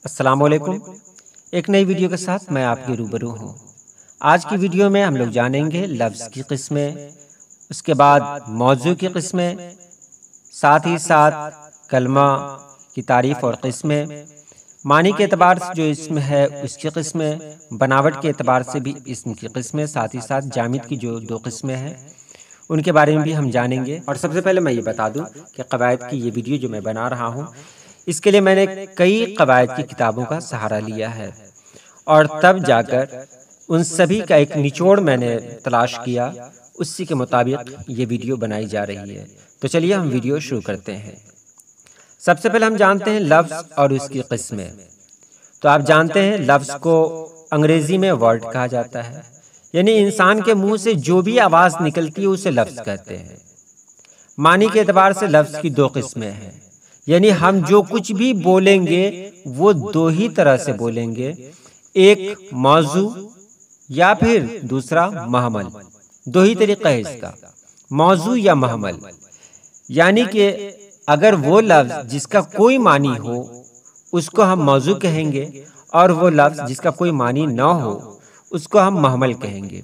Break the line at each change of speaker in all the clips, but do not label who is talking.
अस्सलाम वालेकुम। एक नई वीडियो के साथ मैं आपके रूबरू हूँ। आज की वीडियो में हम लोग जानेंगे लफ्ज़ की किस्में, उसके बाद मौजू की किस्में, साथ ही साथ कलमा की तारीफ़ और किस्में, मानी के एतबार से जो इसम है उसकी किस्में, बनावट के एतबार से भी इसम की किस्में, साथ ही साथ जामिद की जो दो किस्में हैं उनके बारे में भी हम जानेंगे। और सबसे पहले मैं ये बता दूं कि कवायद की ये वीडियो जो मैं बना रहा हूँ इसके लिए मैंने कई कवायद की किताबों का सहारा लिया है और तब जाकर उन सभी का एक निचोड़ मैंने तलाश किया, उसी के मुताबिक ये वीडियो बनाई जा रही है। तो चलिए हम वीडियो शुरू करते हैं। सबसे पहले हम जानते हैं लफ्ज़ और उसकी किस्में। तो आप जानते हैं लफ्ज़ को अंग्रेज़ी में वर्ड कहा जाता है, यानी इंसान के मुंह से जो भी आवाज़ निकलती है उसे लफ्ज़ कहते हैं। मानी के एतबार से लफ्ज़ की दो किस्में हैं, यानी हम जो कुछ भी बोलेंगे वो दो ही तरह से बोलेंगे, एक मौजू या फिर दूसरा महमल। दो ही तरीका है इसका, मौजू या महमल। यानी कि अगर वो लफ्ज़ जिसका कोई मानी हो उसको हम मौजू कहेंगे और वो लफ्ज़ जिसका कोई मानी ना हो उसको हम महमल कहेंगे।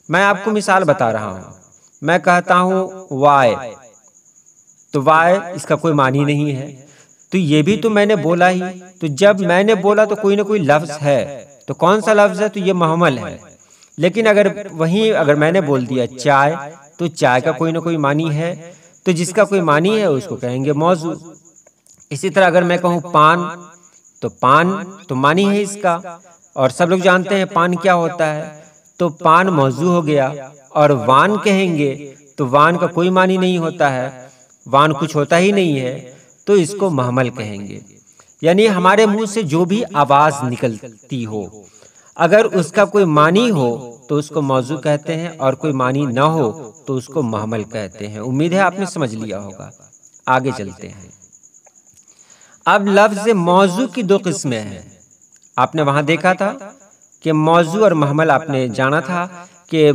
मैं आपको मिसाल बता रहा हूँ। मैं कहता हूँ वाय, तो वाय इसका कोई मानी नहीं है, तो ये भी तो मैंने बोला ही। तो जब मैंने बोला तो कोई ना कोई लफ्ज़ है, तो कौन सा लफ्ज़ है? तो ये महमल है। लेकिन अगर मैंने बोल दिया चाय, तो चाय का कोई ना कोई मानी है, तो जिसका कोई मानी है उसको कहेंगे मौजू। इसी तरह अगर मैं कहूँ पान, तो पान तो मानी है इसका, और सब लोग जानते हैं पान क्या होता है, तो पान मौजू हो गया। और वान कहेंगे तो वान का कोई मानी नहीं होता है, वान कुछ होता ही नहीं है, तो इसको महमल कहेंगे। यानी हमारे मुंह से जो भी आवाज़ निकलती हो, अगर उसका कोई मानी हो तो उसको मौजू कहते हैं, और कोई मानी ना हो तो उसको महमल कहते हैं। उम्मीद है आपने समझ लिया होगा। आगे चलते हैं। अब लफ्ज़ मौजू की दो किस्में हैं। आपने वहां देखा था कि मौजू और महमल आपने जाना था कि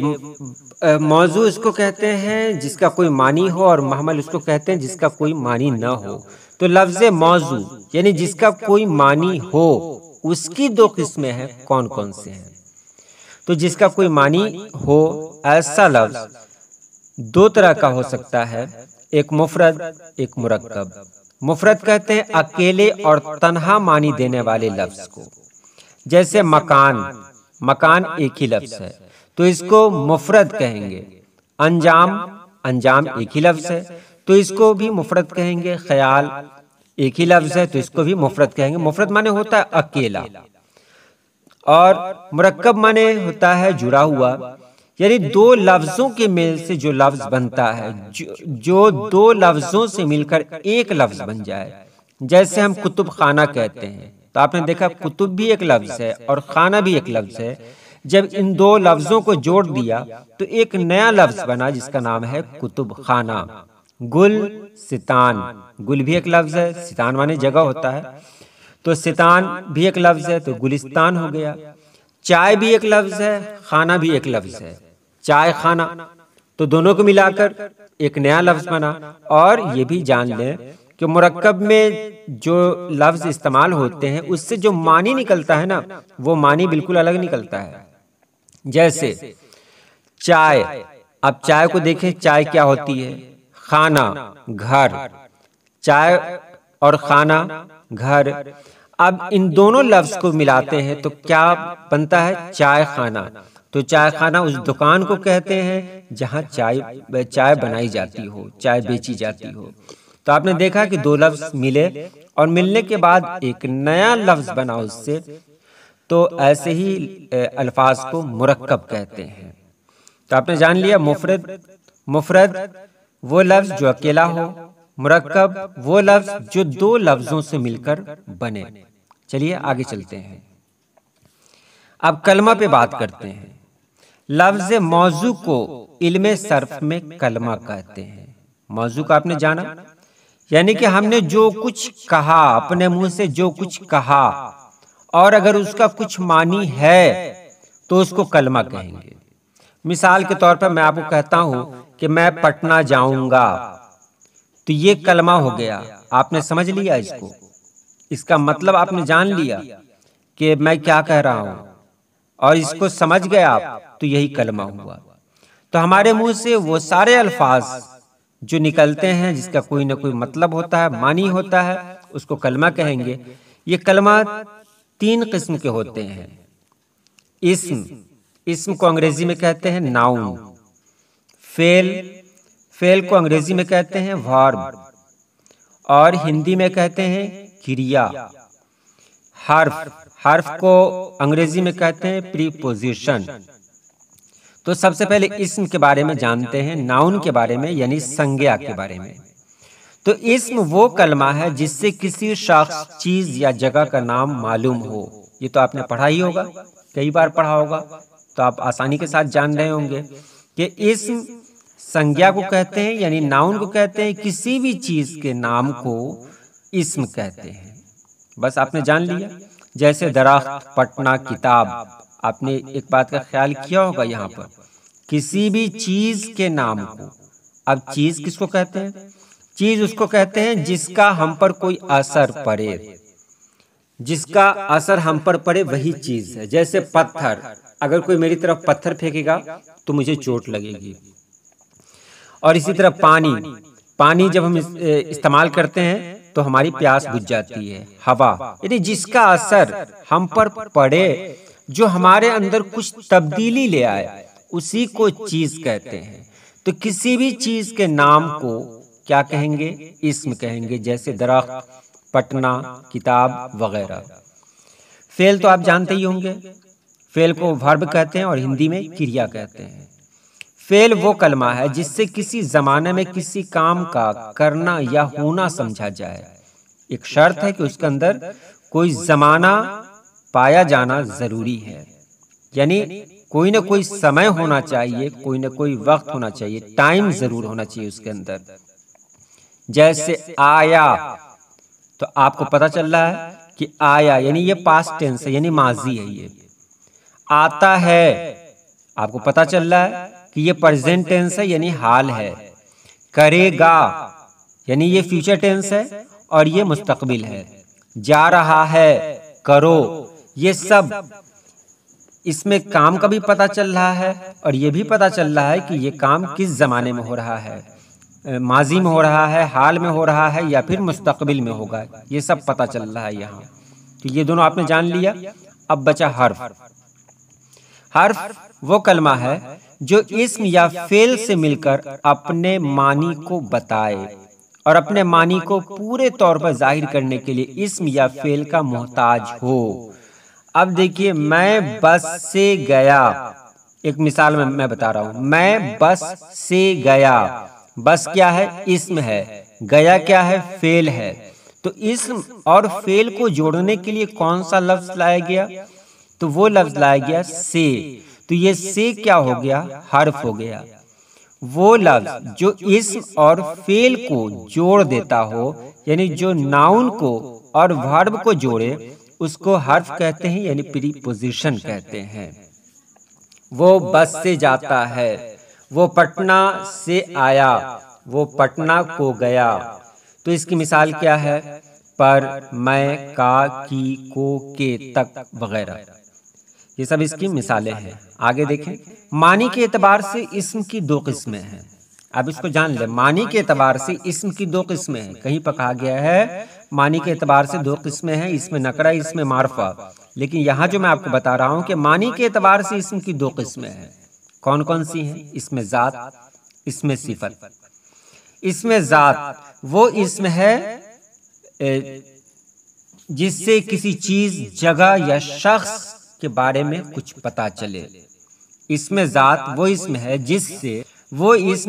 मौजू इसको कहते हैं जिसका कोई मानी हो, और महमल उसको कहते हैं जिसका कोई मानी ना हो। तो लफ्ज़ मौजू यानी जिसका कोई मानी हो उसकी दो किस्में हैं। कौन कौन से हैं? तो जिसका कोई मानी हो ऐसा लफ्ज़ दो तरह का हो सकता है, एक मुफरद, एक मुरक्कब। मुफरद कहते हैं अकेले और तन्हा मानी देने वाले लफ्ज़ को, जैसे मकान, मकान एक ही लफ्ज़ है तो इसको मुफरद कहेंगे। अंजाम, अंजाम एक ही लफ्ज़ है तो इसको भी मुफरद कहेंगे। ख्याल एक ही लफ्ज़ है तो इसको भी मुफरद कहेंगे। मुफरद माने होता है अकेला, और मुरक्कब माने होता है जुड़ा हुआ, यानी दो लफ्ज़ों के मेल से जो लफ्ज़ बनता है, जो दो लफ्ज़ों से मिलकर एक लफ्ज़ बन जाए। जैसे हम कुतुब खाना कहते हैं, तो आपने देखा कुतुब भी एक लफ्ज़ है और खाना भी एक लफ्ज़ है। जब इन दो लफ्ज़ों को जोड़ दिया तो एक नया लफ्ज़ बना जिसका नाम है कुतुब खाना। गुल, सितान, गुल भी एक लफ्ज़ है, सितान माने जगह होता है, तो सितान भी एक लफ्ज़ है तो गुलिस्तान हो गया। चाय भी एक लफ्ज़ है, खाना भी एक लफ्ज़ है, चाय खाना, तो दोनों को मिलाकर एक नया लफ्ज़ बना। और ये भी जान लें कि मुरक्कब में जो लफ्ज़ इस्तेमाल होते हैं उससे जो मानी निकलता है ना, वो मानी बिल्कुल अलग निकलता है। जैसे चाय, अब चाय को देखें, चाय क्या होती है? खाना, घर, चाय और खाना, घर। अब इन दोनों लफ्ज़ को मिलाते हैं तो क्या बनता है? चाय खाना। तो चाय खाना उस दुकान को कहते हैं जहां चाय बनाई जाती हो, चाय बेची जाती हो। तो आपने देखा कि दो लफ्ज़ मिले और मिलने के बाद एक नया लफ्ज़ बना उससे, तो ऐसे ही अल्फाज को मुरक्कब कहते हैं। तो आपने जान लिया मुफरद, मुफरद वो लफ्ज़ जो अकेला हो, मुरक्कब वो लफ्ज़ जो दो लफ्ज़ों से मिलकर बने। चलिए आगे चलते हैं। अब कलमा पे बात करते हैं। लफ्ज़ मौजू को इल्मे सर्फ में कलमा कहते हैं। मौजू का आपने जाना, यानी कि हमने जो कुछ कहा, अपने मुंह से जो कुछ कहा, और अगर उसका कुछ मानी है तो उसको कलमा कहेंगे। मिसाल के तौर पर मैं आपको कहता हूं कि मैं पटना जाऊंगा, तो ये कलमा हो गया। आपने समझ लिया इसको। इसका मतलब आपने जान लिया कि मैं क्या कह रहा हूं और इसको समझ गए आप, तो यही कलमा हुआ। तो हमारे मुंह से वो सारे अल्फाज जो निकलते हैं जिसका कोई ना कोई मतलब होता है, मानी होता है, उसको कलमा कहेंगे। ये कलमा 3 किस्म के होते हैं। इस्म को अंग्रेजी में कहते हैं नाउन। फेल को अंग्रेजी में कहते हैं वर्ब, और हिंदी में कहते हैं क्रिया। हर्फ को अंग्रेजी में कहते हैं प्रीपोजिशन। तो सबसे पहले इस्म के बारे में जानते हैं, नाउन के बारे में यानी संज्ञा के बारे में। तो इस्म वो कलमा है जिससे किसी शख्स, चीज या जगह का नाम मालूम हो। ये तो आपने पढ़ा ही होगा, कई बार पढ़ा होगा, तो आप आसानी के साथ जान रहे होंगे कि इस्म संज्ञा को कहते हैं यानी नाउन को कहते हैं। किसी भी चीज के नाम को इस्म कहते हैं। बस आपने जान लिया। जैसे दरख्त, पटना, किताब। आपने एक बात का ख्याल किया होगा यहाँ पर, किसी भी चीज के नाम को। अब चीज किसको कहते हैं? चीज उसको कहते हैं जिसका हम पर कोई असर पड़े। जिसका असर हम पर पड़े वही चीज है। जैसे पत्थर, अगर कोई मेरी तरफ पत्थर फेंकेगा तो मुझे चोट लगेगी। और इसी तरह पानी जब हम इस्तेमाल करते हैं तो हमारी प्यास बुझ जाती है। हवा, यानी जिसका असर हम पर पड़े, जो हमारे अंदर कुछ तब्दीली ले आए, उसी को चीज कहते हैं। तो किसी भी चीज के नाम को क्या कहेंगे? इस्म कहेंगे। जैसे दरख्त, पटना, किताब वगैरह। फेल तो आप जानते ही होंगे, फेल को वर्ब कहते हैं और हिंदी में क्रिया कहते हैं। फेल वो कलमा है जिससे किसी जमाने में किसी काम का करना या होना समझा जाए। एक शर्त है कि उसके अंदर कोई जमाना पाया जाना जरूरी है, यानी कोई ना कोई समय होना चाहिए, कोई ना कोई वक्त होना चाहिए, टाइम जरूर होना चाहिए उसके अंदर। जैसे आया, तो आपको पता चल रहा है कि आया यानी ये पास्ट टेंस है, यानी माजी है। ये आता है, आपको पता चल रहा है कि ये प्रेजेंट टेंस है, यानी हाल है। करेगा यानी ये फ्यूचर टेंस है और ये मुस्तकबिल है। जा रहा है, करो, ये सब इसमें काम का भी पता चल रहा है और ये भी पता चल रहा है कि ये काम किस जमाने में हो रहा है, माजी में हो रहा है, हाल में हो रहा है या फिर मुस्तकबिल में होगा। ये सब पता चल रहा है यहाँ। तो ये दोनों आपने जान लिया। अब बचा हर्फ। हर्फ वो कलमा है जो इस्म या फेल से मिलकर अपने मानी को बताए और अपने मानी को पूरे तौर पर जाहिर करने के लिए इस्म या फेल का मोहताज हो। अब देखिए, मैं बस से गया, एक मिसाल में मैं बता रहा हूं। मैं बस से गया, बस क्या है? इस्म है। गया क्या है? फेल है। तो इस्म और फेल को जोड़ने के लिए कौन सा लफ्ज लाया गया? तो वो लफ्ज लाया गया से। तो ये से क्या हो गया? हर्फ हो गया। वो लफ्ज जो इस्म और फेल को जोड़ देता हो, यानी जो नाउन को और वर्ब को जोड़े, उसको हर्फ कहते हैं, यानी प्रीपोजिशन कहते हैं। वो बस से जाता है, वो पटना से आया, वो पटना को गया। तो इसकी मिसाल क्या है? पर, मैं, का, की, को, के, तक वगैरह। ये सब इसकी मिसालें हैं। आगे देखें। मानी के एतबार से इस्म की 2 किस्में हैं। अब इसको जान ले, मानी के एतबार से इस्म की 2 किस्में हैं। कहीं पर कहा गया है मानी के एतबार से 2 किस्में हैं, इसमें नकरा, इसमें मारफा। लेकिन यहाँ जो मैं आपको बता रहा हूँ कि मानी के एतबार से इस्म की 2 किस्में हैं। कौन कौन सी हैं? इसमें जात, इसमें सिफत। इसमें जात वो इस्म है जिससे किसी चीज, जगह या शख्स के बारे में कुछ पता चले। इसमें जात वो इस्म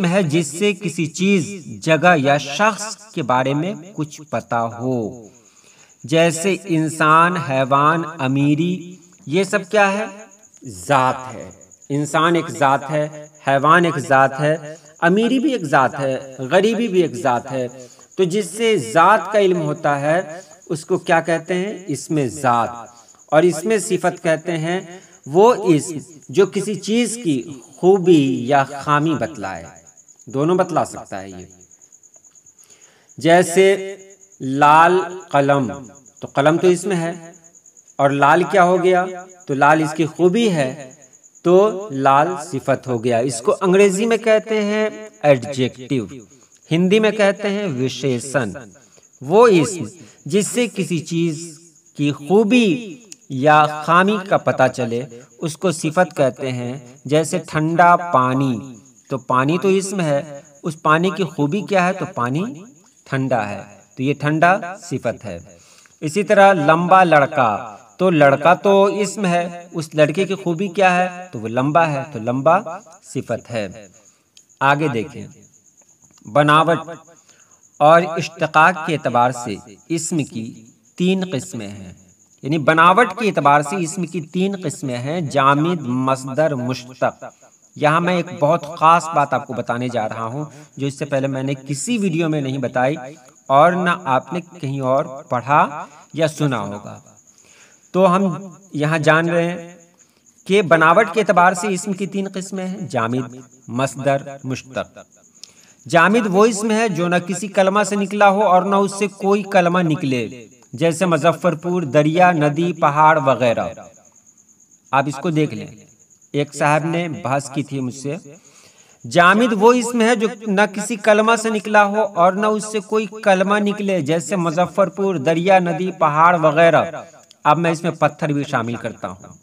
है जिससे किसी चीज, जगह या शख्स के बारे में कुछ पता हो। जैसे इंसान, हैवान, अमीरी, ये सब क्या है? जात है। इंसान एक जात है, हैवान एक जात है, अमीरी भी एक जात है, गरीबी भी एक जात है। तो जिससे जात का इल्म होता है उसको क्या कहते हैं? इसमें जात। और इसमें सिफत कहते हैं वो इस्म जो किसी चीज की खूबी या खामी बतलाए। दोनों बतला सकता है ये। जैसे लाल कलम, तो कलम तो इसमें है, और लाल क्या हो गया, तो लाल इसकी खूबी है, तो लाल सिफत हो गया। इसको अंग्रेजी में कहते हैं एडजेक्टिव, हिंदी में कहते हैं विशेषण। वो इसम जिससे किसी चीज की खूबी या खामी का पता चले उसको सिफत कहते हैं। जैसे ठंडा पानी, तो पानी तो इसम है, उस पानी की खूबी क्या है, तो पानी ठंडा है, तो ये ठंडा सिफत है। इसी तरह लंबा लड़का, तो लड़का तो इसम है, उस लड़के की खूबी क्या है, तो वो लंबा है, तो लंबा सिफत है। आगे देखें, बनावट और इश्तिकाक के एतबार से इस्म की 3 किस्में हैं। यानी बनावट के एतबार से इस्म की 3 किस्में हैं, जामिद, मस्दर, मुश्तक। यहाँ मैं एक बहुत ख़ास बात आपको बताने जा रहा हूँ जो इससे पहले मैंने किसी वीडियो में नहीं बताई और ना आपने कहीं और पढ़ा या सुना होगा। तो हम यहाँ जान रहे हैं कि बनावट के एतबार से इस्म की 3 किस्में हैं, जामिद, मस्दर, मुश्तक। जामिद वो इस्म है जो न किसी कलमा से निकला हो और न उससे कोई कलमा निकले, जैसे मुजफ्फरपुर, दरिया, नदी, पहाड़ वगैरह। आप इसको देख लें, एक साहब ने बहस की थी मुझसे। जामिद वो इस्म है जो न किसी कलमा से निकला हो और न उससे कोई कलमा निकले, जैसे मुजफ्फरपुर, दरिया, नदी, पहाड़ वगैरह। अब मैं इसमें पत्थर भी शामिल करता हूँ।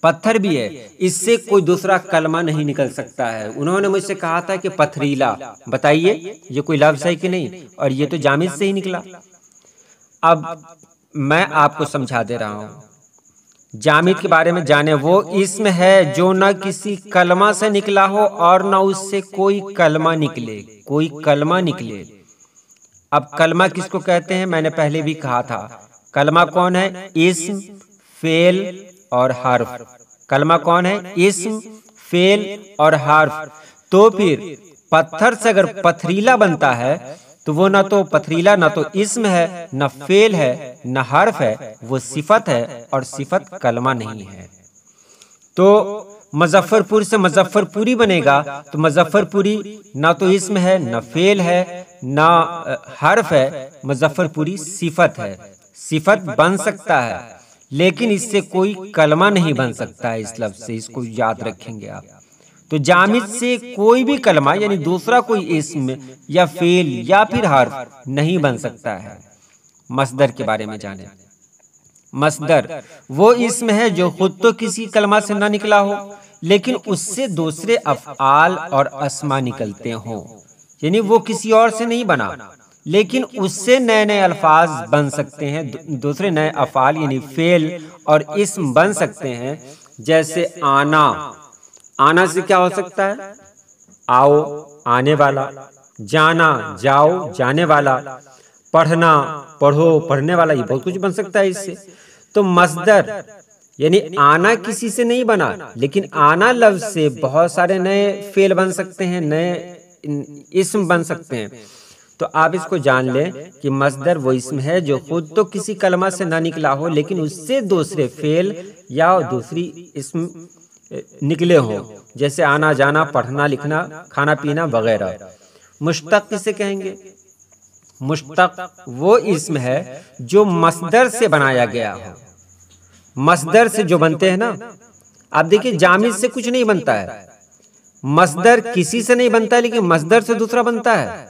पत्थर भी है, इससे कोई दूसरा कलमा नहीं निकल सकता है। उन्होंने मुझसे कहा था कि पथरीला, बताइए ये कोई लफ्ज़ है कि नहीं, और ये तो जामिद से ही निकला। अब मैं आपको समझा दे रहा हूँ, जामिद के बारे में जाने। वो इस्म है जो न किसी कलमा से निकला हो और न उससे कोई कलमा निकले, कोई कलमा निकले। अब कलमा किसको कहते हैं, मैंने पहले भी कहा था। कलमा कौन है, इस्म, फेल और हर्फ। कलमा कौन है, इस्म, फेल और हर्फ। तो फिर पत्थर से अगर पथरीला बनता है तो वो ना तो पथरीला, ना तो इस्म है, ना फेल है, ना हर्फ है, वो सिफत है, और सिफत कलमा नहीं है। तो मुजफ्फरपुर से मुजफ्फरपुरी बनेगा, तो मुजफ्फरपुरी ना तो इस्म है, ना फेल है, ना हर्फ है, मुजफ्फरपुरी सिफत है। सिफत बन सकता है लेकिन इससे कोई कलमा नहीं बन सकता है इस लफ्ज़ से, इसको याद रखेंगे आप। तो जामिद से कोई भी कलमा यानी दूसरा कोई इस्म या फेल या फिर हर्फ नहीं बन सकता है। मस्दर के बारे में जाने। मस्दर वो इस्म है जो खुद तो किसी कलमा से ना निकला हो लेकिन उससे दूसरे अफ़आल और अस्मा निकलते हों, यानी वो किसी और से नहीं बना लेकिन उससे नए नए अल्फाज बन सकते हैं, दूसरे नए अफ़आल यानी फेल और इस्म बन सकते हैं। जैसे आना, आना से क्या हो सकता है, आओ, आने वाला। जाना, जाओ, जाने वाला। पढ़ना, पढ़ो, पढ़ने वाला, ये बहुत कुछ बन सकता है इससे। तो मस्दर यानी आना किसी से नहीं बना लेकिन आना लफ्ज से बहुत सारे नए फेल बन सकते हैं, नए इस्म बन सकते हैं। तो आप इसको जान लें कि मस्दर वो इस्म है जो खुद तो किसी कलमा से ना निकला हो लेकिन उससे दूसरे फेल या दूसरी इस्म निकले हो, जैसे आना, जाना, पढ़ना, लिखना, खाना पीना वगैरह। मुश्तक किसे कहेंगे, मुश्तक वो इस्म है जो मस्दर से बनाया गया हो। मस्दर से जो बनते हैं ना, आप देखिए जामिद से कुछ नहीं बनता है, मस्दर किसी से नहीं बनता है लेकिन मस्दर से दूसरा बनता है,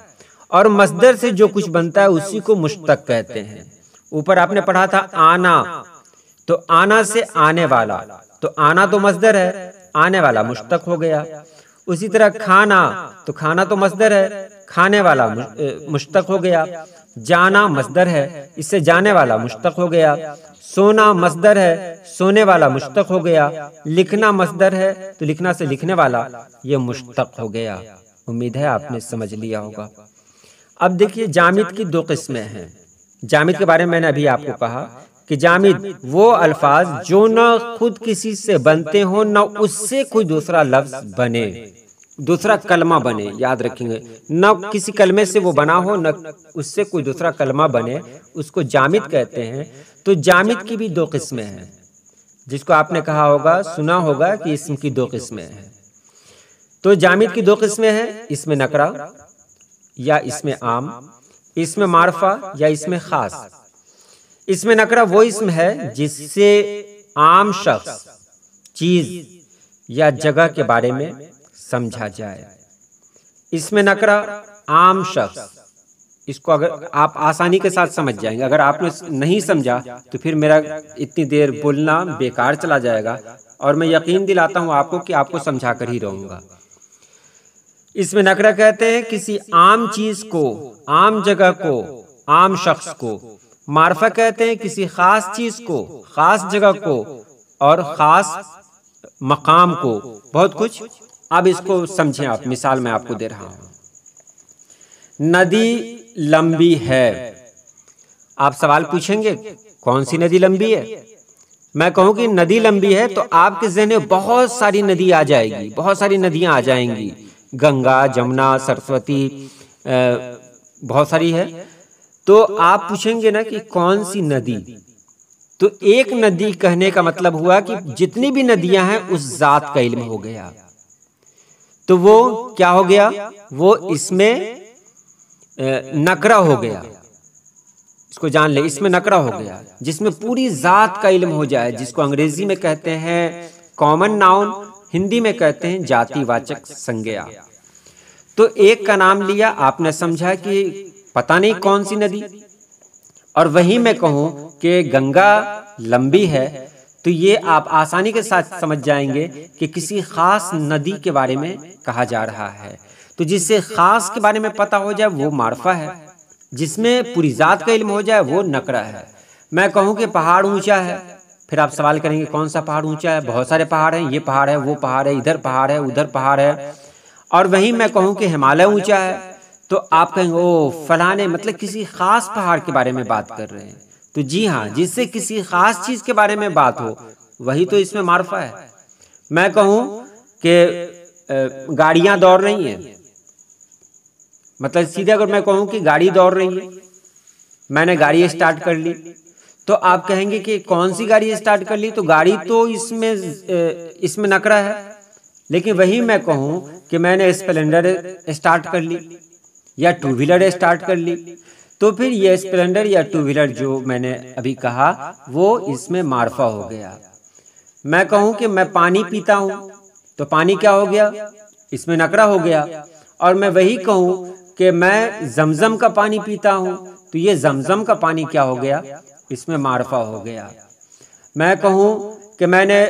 और मस्दर से जो कुछ बनता है उसी को मुश्तक कहते हैं। ऊपर आपने पढ़ा था आना, तो आना से आने वाला, तो आना तो मस्दर है, आने वाला मुश्तक हो गया। उसी तरह खाना, तो खाना तो मस्दर है, खाने वाला मुश्तक हो गया। जाना मस्दर है, इससे जाने वाला मुश्तक हो गया। सोना मस्दर है, सोने वाला मुश्तक हो गया। लिखना मस्दर है, तो लिखना से लिखने वाला ये मुश्तक हो गया। उम्मीद है आपने समझ लिया होगा। अब देखिए जामिद की 2 किस्में हैं। जामिद के बारे में मैंने अभी आपको कहा कि जामिद वो अल्फाज जो न खुद किसी से बनते हो न उससे कोई दूसरा लफ्ज बने, दूसरा कलमा बने, याद रखेंगे, न किसी कलमे से वो बना हो न उससे कोई दूसरा कलमा बने, उसको जामिद कहते हैं। तो जामिद की भी 2 किस्में हैं, जिसको आपने कहा होगा, सुना होगा कि इस्म की 2 किस्में हैं। तो जामिद की 2 किस्में हैं, इसमें नकरा या इसमें आम। इसमें मारफा या इसमें खास। इसमें नकरा वो इसम है जिससे आम शख्स, चीज या जगह के बारे में समझा जाए। इसमें नकरा आम शख्स, इसको अगर आप आसानी के साथ समझ जाएंगे, अगर आपने नहीं समझा तो फिर मेरा इतनी देर बोलना बेकार चला जाएगा, और मैं यकीन दिलाता हूं आपको कि आपको समझा कर ही रहूंगा। इसमें नकरा कहते हैं किसी आम चीज को, आम जगह को, आम शख्स को। मारफा कहते हैं किसी खास चीज को, खास जगह को और खास मकाम को। बहुत कुछ। अब इसको समझें आप, मिसाल मैं आपको दे रहा हूं। नदी लंबी है। आप सवाल पूछेंगे कौन सी नदी लंबी है? मैं कहूं कि नदी लंबी है तो आपके ज़हन में बहुत सारी नदी आ जाएगी, बहुत सारी नदियां आ जाएंगी। गंगा, जमुना, सरस्वती, बहुत सारी है। तो आप पूछेंगे ना कि कौन सी नदी, तो एक नदी कहने का मतलब हुआ कि जितनी भी नदियां हैं उस जात का इल्म हो गया। तो वो क्या हो गया? वो इसमें नकरा हो गया। इसको जान ले, इसमें नकरा हो गया जिसमें पूरी जात का इल्म हो जाए, जिसको अंग्रेजी में कहते हैं कॉमन नाउन, हिंदी में कहते हैं जातिवाचक संज्ञा। तो एक का नाम लिया, आपने समझा कि पता नहीं कौन सी नदी, और वहीं मैं कहूं कि गंगा लंबी है, तो ये आप आसानी के साथ समझ जाएंगे कि किसी खास नदी के बारे में कहा जा रहा है। तो जिससे खास के बारे में पता हो जाए वो मारफा है, जिसमें पूरी जात का इल्म हो जाए वो नकरा है। मैं कहूं कि पहाड़ ऊंचा है, फिर आप सवाल करेंगे कौन सा पहाड़ ऊंचा है? बहुत सारे पहाड़ हैं, ये पहाड़ है, वो पहाड़ है, इधर पहाड़ है, उधर पहाड़ है। और वहीं मैं कहूं कि हिमालय ऊंचा है, तो आप कहेंगे ओ फलाने, मतलब किसी खास पहाड़ के बारे में बात कर रहे हैं। तो जी हाँ, जिससे किसी खास चीज के बारे में बात हो वही तो इसमें मारफा है। मैं कहूं कि गाड़ियां दौड़ रही हैं, मतलब सीधे अगर मैं कहूं कि गाड़ी दौड़ रही है, मैंने गाड़ी स्टार्ट कर ली, तो आप कहेंगे कि कौन सी गाड़ी स्टार्ट कर ली? तो गाड़ी तो इसमें नकरा है। लेकिन वही मैं कहूं कि मैंने स्प्लेंडर स्टार्ट कर ली या टू व्हीलर स्टार्ट कर ली, तो फिर ये स्प्लेंडर या टू व्हीलर जो मैंने अभी कहा वो इसमें मारफा हो गया। मैं कहूं कि मैं पानी पीता हूं, तो पानी क्या हो गया? इसमें नकरा हो गया। और मैं वही कहूं कि मैं जमजम का पानी पीता हूं, तो ये जमजम का पानी क्या हो गया? इसमें मारफा हो गया। मैं कहूं कि मैंने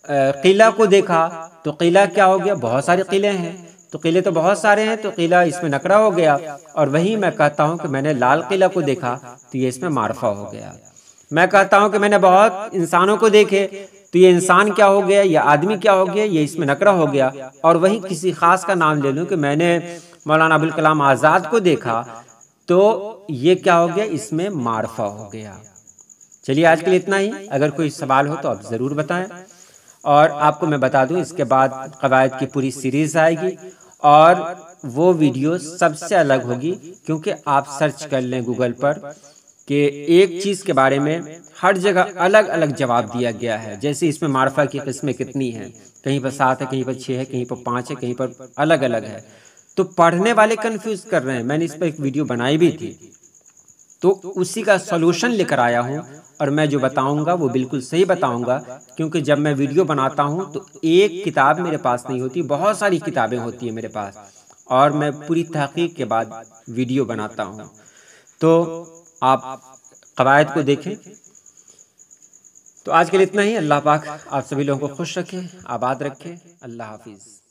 किला को देखा, तो किला क्या हो गया? बहुत सारे किले हैं, तो किले तो बहुत सारे हैं, तो किला इसमें नकरा हो गया। और वही मैं कहता हूं कि मैंने लाल किला को देखा, तो ये इसमें मारफा हो गया। मैं कहता हूं कि मैंने बहुत इंसानों को देखे, तो ये इंसान क्या हो गया, ये आदमी क्या हो गया, ये इसमें नकरा हो गया। और वही किसी खास का नाम ले लूं कि मैंने मौलाना अबुल कलाम आज़ाद को देखा, तो ये क्या हो गया? इसमें मारफा हो गया। चलिए आज के लिए इतना ही। अगर कोई सवाल हो तो आप ज़रूर बताएं। और आपको मैं बता दूं, इसके बाद क़वायद की पूरी सीरीज़ आएगी और वो वीडियो सबसे अलग होगी, क्योंकि आप सर्च कर लें गूगल पर कि एक चीज़ के बारे में हर जगह अलग अलग जवाब दिया गया है। जैसे इसमें मारफा की किस्में कितनी हैं, कहीं पर 7 है, कहीं पर 6 है, कहीं पर 5 है, कहीं पर अलग अलग है। तो पढ़ने वाले कंफ्यूज कर रहे हैं। मैंने इस पर एक वीडियो बनाई भी थी, तो उसी का सॉल्यूशन लेकर आया हूं, और मैं जो बताऊंगा वो बिल्कुल सही बताऊंगा। क्योंकि जब मैं वीडियो बनाता हूं तो एक किताब मेरे पास नहीं होती, बहुत सारी किताबें होती हैं मेरे पास, और मैं पूरी तहकीक के बाद वीडियो बनाता हूं। तो आप क़वायद को देखें। तो आज के लिए इतना ही। अल्लाह पाक आप सभी लोगों को खुश रखे, आबाद रखे। अल्लाह हाफिज़।